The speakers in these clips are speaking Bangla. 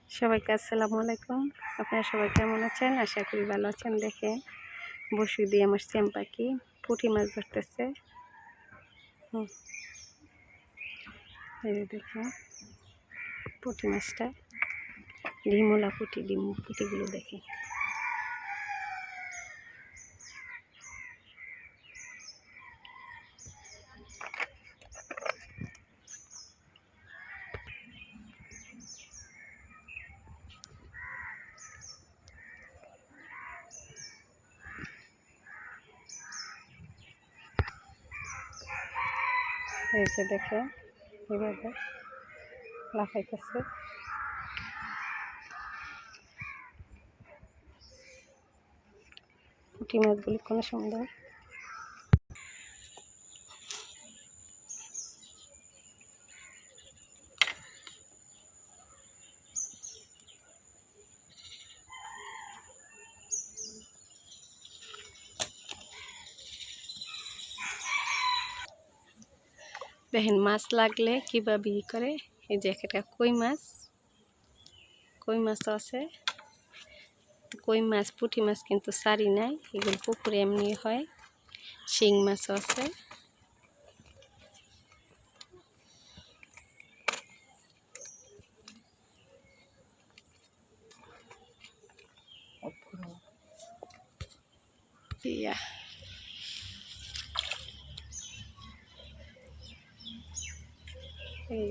সবাইকে আসসালামু আলাইকুম। আপনারা সবাই কেমন আছেন? আশা করি ভালো আছেন। দেখে বসি দিয়ে আমার সেম পাখি পুঁটি মাছ ধরতেছে। এই দেখে পুঁটি মাছটা, ডিমওয়ালা পুঁটি, ডিম পুঁটিগুলো দেখে। এই যে দেখে এভাবে লাফাইতেছে। পুঁটি মাছগুলি কোনো সুন্দর। দেখেন মাছ লাগলে কীভাবে করে। এই যে একটা কই মাছ আছে। কই মাছ পুঁটি মাছ কিন্তু সারি নাই, এগুলো পুকুরে এমনি হয়। শিং মাছও আছে। এই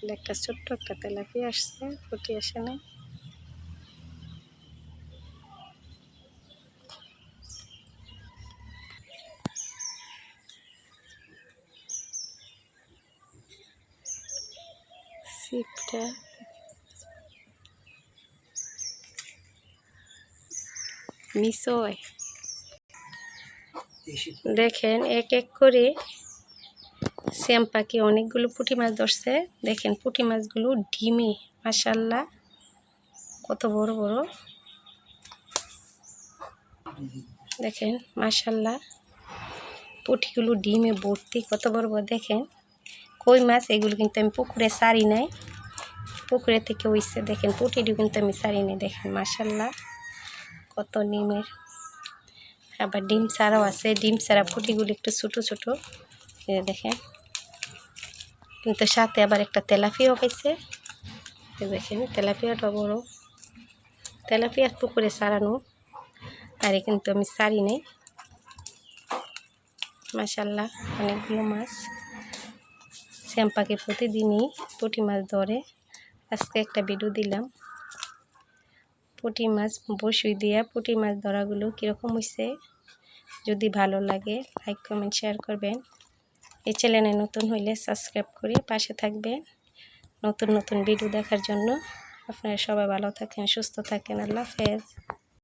যে একটা ছোট্ট একটা তেলাপিয়া আসছে, পুঁটি আসে না। ছিপটা মিশোয় দেখেন এক এক করে শ্যাম পাখি অনেকগুলো পুঁটি মাছ ধরছে। দেখেন পুঁটি মাছগুলো ডিমে, মাশাআল্লাহ কত বড় বড়। দেখেন মাশাআল্লাহ পুঁটিগুলো ডিমে ভর্তি, কত বড় বড়। দেখেন কই মাছ এগুলো কিন্তু আমি পুকুরে সারি নাই, পুকুরে থেকে হইছে। দেখেন পুঁটিটিও কিন্তু আমি সারি নাই। দেখেন মাশাআল্লাহ কত ডিমের। আবার ডিম ছাড়াও আছে, ডিম ছাড়া পুঁটিগুলো একটু ছোট ছোট। দেখেন কিন্তু সাথে আবার একটা তেলাপিয়াও পাইছে। দেখেন তেলাপিয়াটা বড়। তেলাপিয়া পুকুরে সারানো, আর কিন্তু আমি সারি নাই। মাশাআল্লাহ অনেকগুলো মাছ। শ্যাম পাখি প্রতিদিনই পুঁটি মাছ ধরে। আজকে একটা ভিডিও দিলাম পুঁটি মাছ বসি দিয়া পুঁটি মাছ ধরাগুলো কীরকম হয়েছে। যদি ভালো লাগে লাইক কমেন্ট শেয়ার করবেন। এই চ্যানেলে নতুন হইলে সাবস্ক্রাইব করে পাশে থাকবেন নতুন নতুন ভিডিও দেখার জন্য। আপনারা সবাই ভালো থাকেন, সুস্থ থাকেন। আল্লাহ হাফেজ।